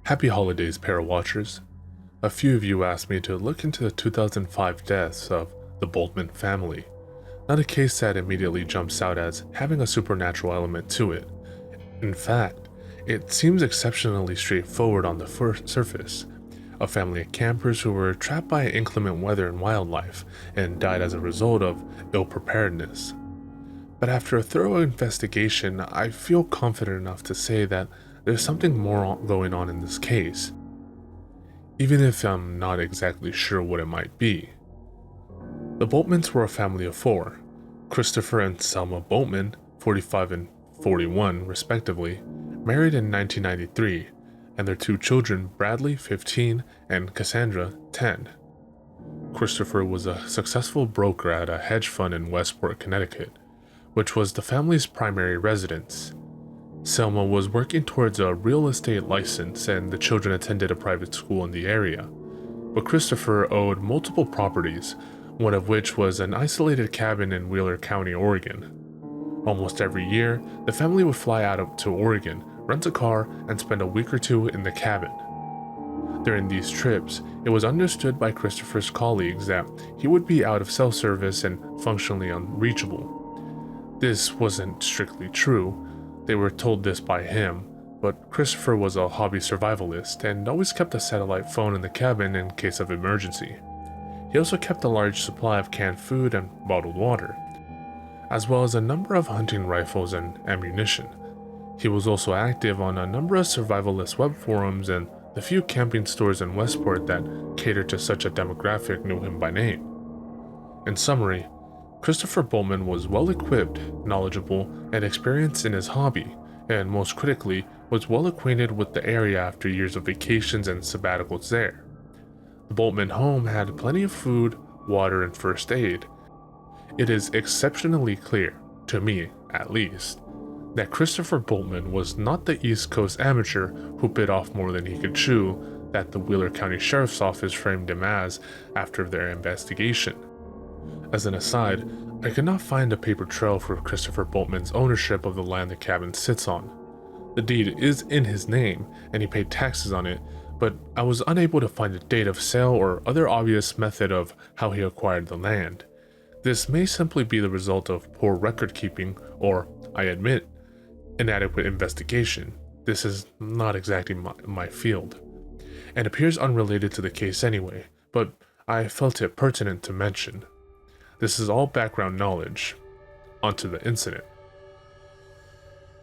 Happy holidays, Parawatchers. A few of you asked me to look into the 2005 deaths of the Boltmann family. Not a case that immediately jumps out as having a supernatural element to it. In fact, it seems exceptionally straightforward on the surface. A family of campers who were trapped by inclement weather and wildlife and died as a result of ill preparedness. But after a thorough investigation, I feel confident enough to say that there's something more going on in this case, even if I'm not exactly sure what it might be. The Boltmans were a family of four: Christopher and Selma Boltmann, 45 and 41 respectively, married in 1993, and their two children, Bradley, 15, and Cassandra, 10. Christopher was a successful broker at a hedge fund in Westport, Connecticut, which was the family's primary residence. Selma was working towards a real estate license, and the children attended a private school in the area. But Christopher owed multiple properties, one of which was an isolated cabin in Wheeler County, Oregon. Almost every year, the family would fly out to Oregon, rent a car, and spend a week or two in the cabin. During these trips, it was understood by Christopher's colleagues that he would be out of cell service and functionally unreachable. This wasn't strictly true. They were told this by him, but Christopher was a hobby survivalist and always kept a satellite phone in the cabin in case of emergency. He also kept a large supply of canned food and bottled water, as well as a number of hunting rifles and ammunition. He was also active on a number of survivalist web forums, and the few camping stores in Westport that catered to such a demographic knew him by name. In summary, Christopher Boltmann was well equipped, knowledgeable, and experienced in his hobby, and most critically, was well acquainted with the area after years of vacations and sabbaticals there. The Boltmann home had plenty of food, water, and first aid. It is exceptionally clear, to me at least, that Christopher Boltmann was not the East Coast amateur who bit off more than he could chew that the Wheeler County Sheriff's Office framed him as after their investigation. As an aside, I could not find a paper trail for Christopher Boltmann's ownership of the land the cabin sits on. The deed is in his name, and he paid taxes on it, but I was unable to find a date of sale or other obvious method of how he acquired the land. This may simply be the result of poor record keeping, or, I admit, inadequate investigation. This is not exactly my field, and appears unrelated to the case anyway, but I felt it pertinent to mention. This is all background knowledge. Onto the incident.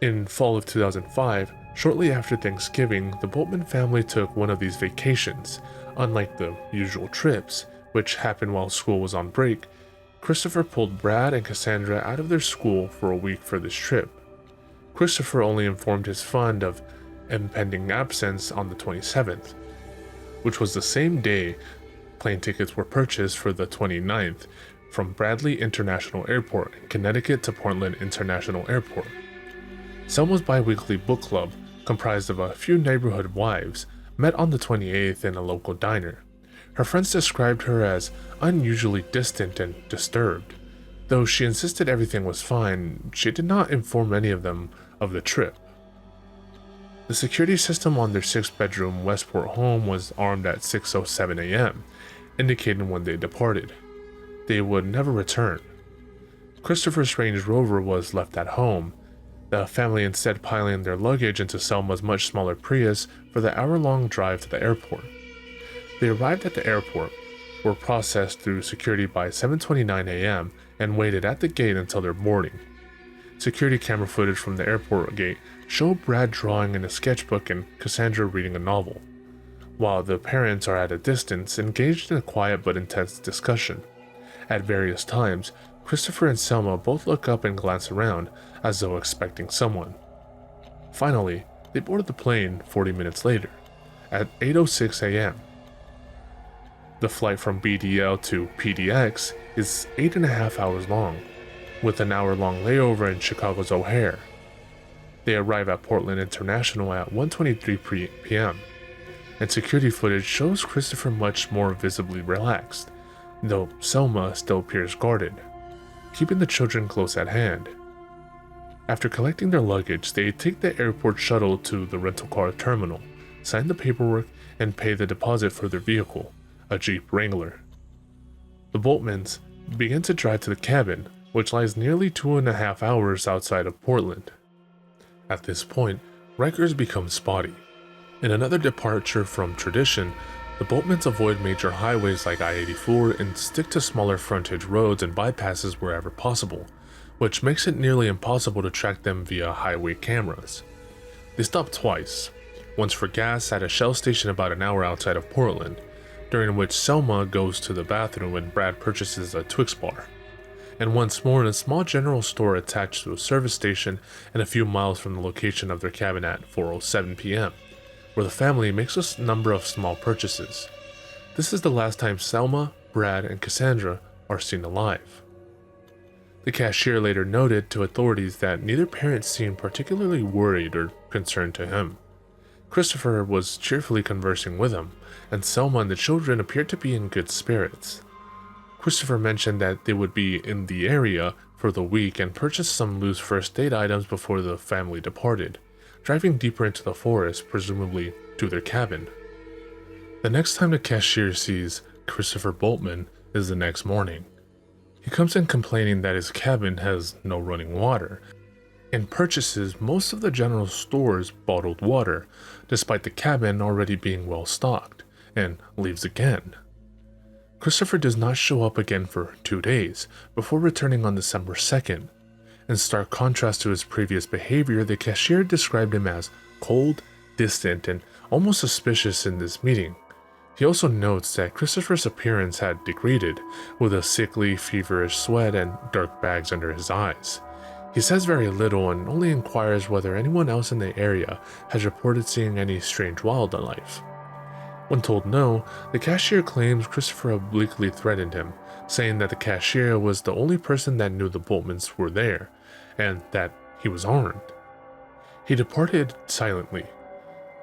In fall of 2005, shortly after Thanksgiving, the Boltmann family took one of these vacations. Unlike the usual trips, which happened while school was on break, Christopher pulled Brad and Cassandra out of their school for a week for this trip. Christopher only informed his fund of impending absence on the 27th, which was the same day plane tickets were purchased for the 29th from Bradley International Airport in Connecticut to Portland International Airport. Selma's bi-weekly book club, comprised of a few neighborhood wives, met on the 28th in a local diner. Her friends described her as unusually distant and disturbed. Though she insisted everything was fine, she did not inform any of them of the trip. The security system on their 6-bedroom Westport home was armed at 6:07 a.m., indicating when they departed. They would never return. Christopher's Range Rover was left at home, the family instead piling their luggage into Selma's much smaller Prius for the hour-long drive to the airport. They arrived at the airport, were processed through security by 7:29 a.m., and waited at the gate until their boarding. Security camera footage from the airport gate showed Brad drawing in a sketchbook and Cassandra reading a novel, while the parents are at a distance, engaged in a quiet but intense discussion. At various times, Christopher and Selma both look up and glance around, as though expecting someone. Finally, they boarded the plane 40 minutes later, at 8:06 a.m. The flight from BDL to PDX is 8.5 hours long, with an hour-long layover in Chicago's O'Hare. They arrive at Portland International at 1:23 p.m., and security footage shows Christopher much more visibly relaxed, though Selma still appears guarded, keeping the children close at hand. After collecting their luggage, they take the airport shuttle to the rental car terminal, sign the paperwork, and pay the deposit for their vehicle, a Jeep Wrangler. The Boltmans began to drive to the cabin, which lies nearly 2.5 hours outside of Portland. At this point, Rikers becomes spotty. In another departure from tradition, the Boltmans avoid major highways like I-84 and stick to smaller frontage roads and bypasses wherever possible, which makes it nearly impossible to track them via highway cameras. They stop twice, once for gas at a Shell station about an hour outside of Portland, during which Selma goes to the bathroom and Brad purchases a Twix bar, and once more in a small general store attached to a service station and a few miles from the location of their cabin at 4:07 p.m., where the family makes a number of small purchases. This is the last time Selma, Brad, and Cassandra are seen alive. The cashier later noted to authorities that neither parent seemed particularly worried or concerned to him. Christopher was cheerfully conversing with him, and Selma and the children appeared to be in good spirits. Christopher mentioned that they would be in the area for the week and purchased some loose first aid items before the family departed, driving deeper into the forest, presumably to their cabin. The next time the cashier sees Christopher Boltmann is the next morning. He comes in complaining that his cabin has no running water, and purchases most of the general store's bottled water, despite the cabin already being well stocked, and leaves again. Christopher does not show up again for 2 days, before returning on December 2nd. In stark contrast to his previous behavior, the cashier described him as cold, distant, and almost suspicious in this meeting. He also notes that Christopher's appearance had degraded, with a sickly, feverish sweat and dark bags under his eyes. He says very little and only inquires whether anyone else in the area has reported seeing any strange wildlife. When told no, the cashier claims Christopher obliquely threatened him, saying that the cashier was the only person that knew the Boltmans were there, and that he was armed. He departed silently.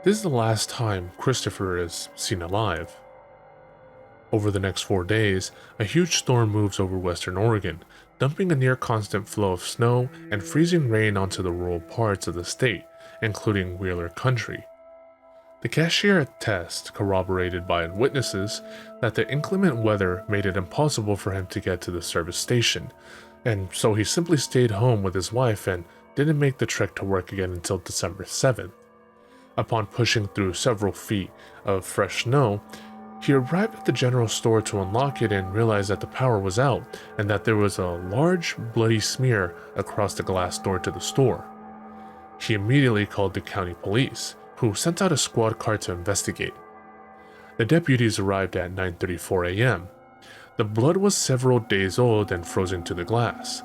This is the last time Christopher is seen alive. Over the next 4 days, a huge storm moves over western Oregon, dumping a near-constant flow of snow and freezing rain onto the rural parts of the state, including Wheeler Country. The cashier attests, corroborated by witnesses, that the inclement weather made it impossible for him to get to the service station, and so he simply stayed home with his wife and didn't make the trek to work again until December 7th. Upon pushing through several feet of fresh snow, he arrived at the general store to unlock it and realized that the power was out and that there was a large bloody smear across the glass door to the store. He immediately called the county police, who sent out a squad car to investigate. The deputies arrived at 9:34 a.m. The blood was several days old and frozen to the glass,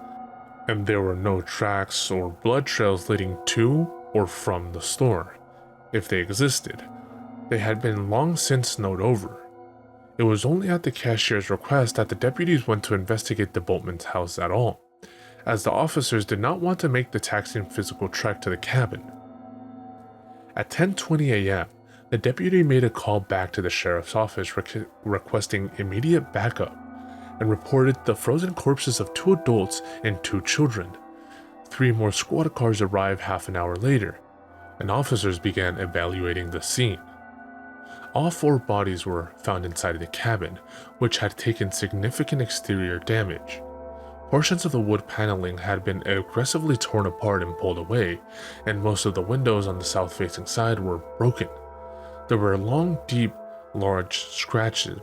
and there were no tracks or blood trails leading to or from the store. If they existed, they had been long since snowed over. It was only at the cashier's request that the deputies went to investigate the Boltman's house at all, as the officers did not want to make the taxing physical trek to the cabin. At 10:20 a.m., the deputy made a call back to the sheriff's office requesting immediate backup and reported the frozen corpses of 2 adults and 2 children. 3 more squad cars arrived half an hour later, and officers began evaluating the scene. All 4 bodies were found inside the cabin, which had taken significant exterior damage. Portions of the wood paneling had been aggressively torn apart and pulled away, and most of the windows on the south-facing side were broken. There were long, deep, large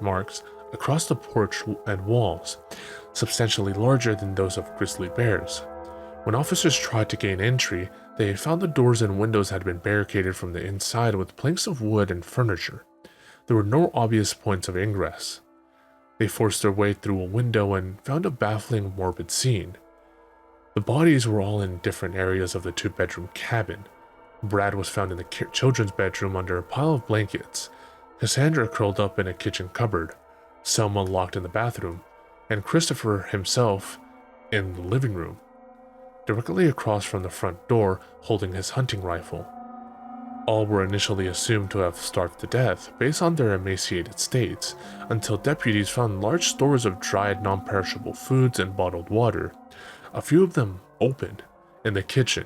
marks across the porch and walls, substantially larger than those of grizzly bears. When officers tried to gain entry, they found the doors and windows had been barricaded from the inside with planks of wood and furniture. There were no obvious points of ingress. They forced their way through a window and found a baffling, morbid scene. The bodies were all in different areas of the 2-bedroom cabin. Brad was found in the children's bedroom under a pile of blankets, Cassandra curled up in a kitchen cupboard, Selma locked in the bathroom, and Christopher himself in the living room, directly across from the front door, holding his hunting rifle. All were initially assumed to have starved to death based on their emaciated states, until deputies found large stores of dried non-perishable foods and bottled water, a few of them open, in the kitchen.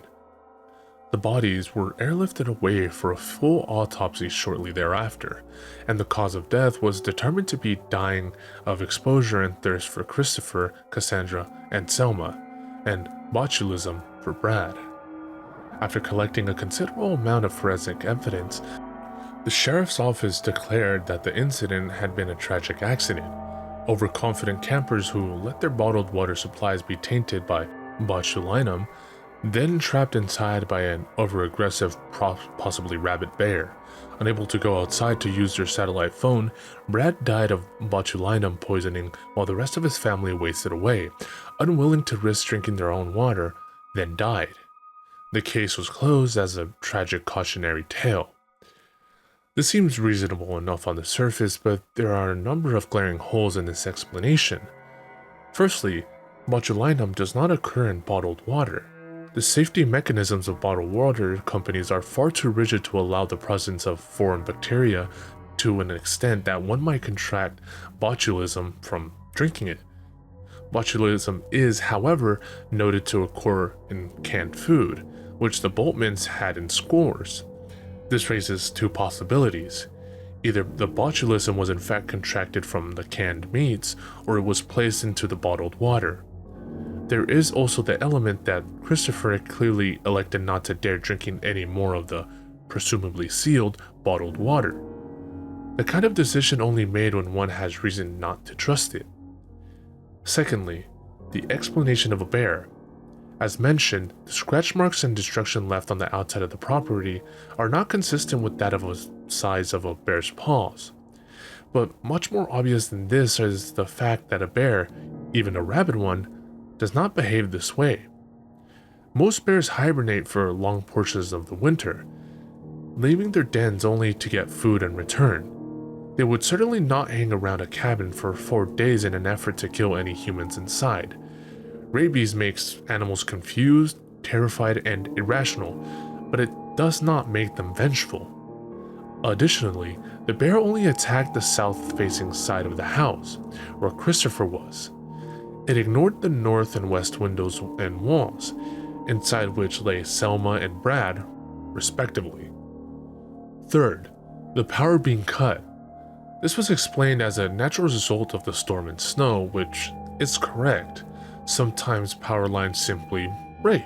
The bodies were airlifted away for a full autopsy shortly thereafter, and the cause of death was determined to be dying of exposure and thirst for Christopher, Cassandra, and Selma, and botulism for Brad. After collecting a considerable amount of forensic evidence, the sheriff's office declared that the incident had been a tragic accident. Overconfident campers who let their bottled water supplies be tainted by botulinum, then trapped inside by an overaggressive, possibly rabid bear. Unable to go outside to use their satellite phone, Brad died of botulinum poisoning while the rest of his family wasted away, unwilling to risk drinking their own water, then died. The case was closed as a tragic cautionary tale. This seems reasonable enough on the surface, but there are a number of glaring holes in this explanation. Firstly, botulinum does not occur in bottled water. The safety mechanisms of bottled water companies are far too rigid to allow the presence of foreign bacteria to an extent that one might contract botulism from drinking it. Botulism is, however, noted to occur in canned food, which the Boltmans had in scores. This raises two possibilities. Either the botulism was in fact contracted from the canned meats, or it was placed into the bottled water. There is also the element that Christopher clearly elected not to dare drinking any more of the presumably sealed bottled water. The kind of decision only made when one has reason not to trust it. Secondly, the explanation of a bear. As mentioned, the scratch marks and destruction left on the outside of the property are not consistent with that of the size of a bear's paws. But much more obvious than this is the fact that a bear, even a rabid one, does not behave this way. Most bears hibernate for long portions of the winter, leaving their dens only to get food and return. They would certainly not hang around a cabin for 4 days in an effort to kill any humans inside. Rabies makes animals confused, terrified, and irrational, but it does not make them vengeful. Additionally, the bear only attacked the south-facing side of the house, where Christopher was. It ignored the north and west windows and walls, inside which lay Selma and Brad, respectively. Third, the power being cut. This was explained as a natural result of the storm and snow, which is correct. Sometimes power lines simply break.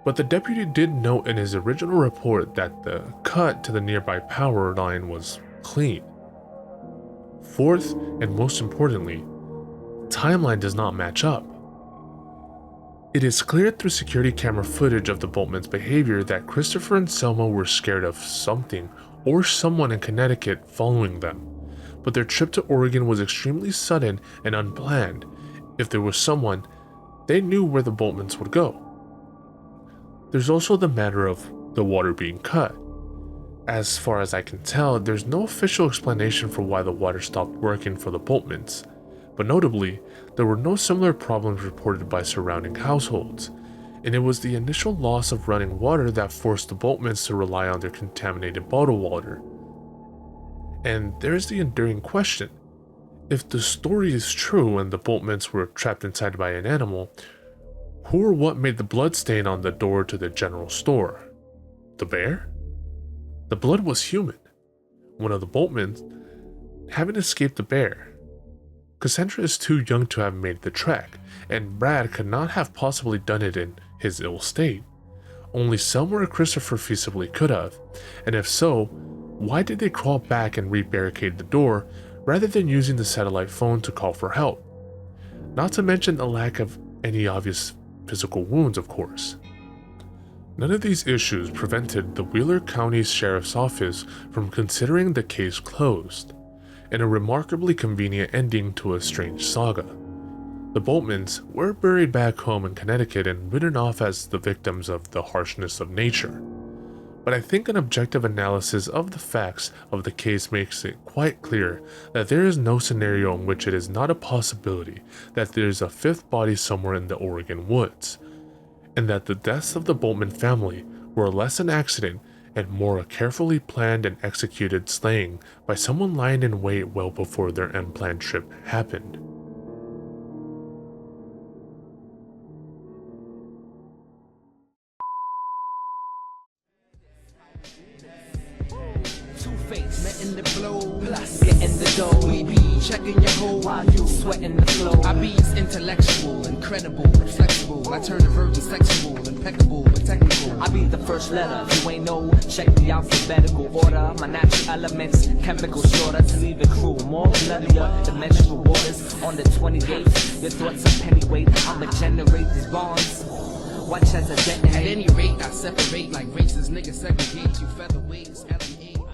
But the deputy did note in his original report that the cut to the nearby power line was clean. Fourth, and most importantly, timeline does not match up. It is clear through security camera footage of the Boltmans' behavior that Christopher and Selma were scared of something or someone in Connecticut following them, but their trip to Oregon was extremely sudden and unplanned. If there was someone, they knew where the Boltmans would go. There's also the matter of the water being cut. As far as I can tell, there's no official explanation for why the water stopped working for the Boltmans. But notably, there were no similar problems reported by surrounding households, and it was the initial loss of running water that forced the Boltmans to rely on their contaminated bottled water. And there's the enduring question. If the story is true and the Boltmans were trapped inside by an animal, who or what made the blood stain on the door to the general store? The bear? The blood was human. One of the Boltmans having escaped the bear. Cassandra is too young to have made the trek, and Brad could not have possibly done it in his ill state. Only Selma or Christopher feasibly could have, and if so, why did they crawl back and re-barricade the door rather than using the satellite phone to call for help? Not to mention the lack of any obvious physical wounds, of course. None of these issues prevented the Wheeler County Sheriff's Office from considering the case closed, and a remarkably convenient ending to a strange saga. The Boltmans were buried back home in Connecticut and written off as the victims of the harshness of nature. But I think an objective analysis of the facts of the case makes it quite clear that there is no scenario in which it is not a possibility that there is a fifth body somewhere in the Oregon woods, and that the deaths of the Boltman family were less an accident and more a carefully planned and executed slaying by someone lying in wait well before their unplanned trip happened. letting it flow. Plus, getting the dough. We be checking your hoe while you sweating the flow. I be intellectual, incredible, flexible. I turn the virgin sexual, impeccable, but technical. I be the first letter. You ain't know, check the alphabetical order. My natural elements, chemical shorter to leave it cruel. More bloodier, the menstrual waters. On the 28th, your thoughts are pennyweight. I'ma generate these bonds. Watch as I detonate. At any rate, I separate like races. Niggas segregate you featherweights. LMA.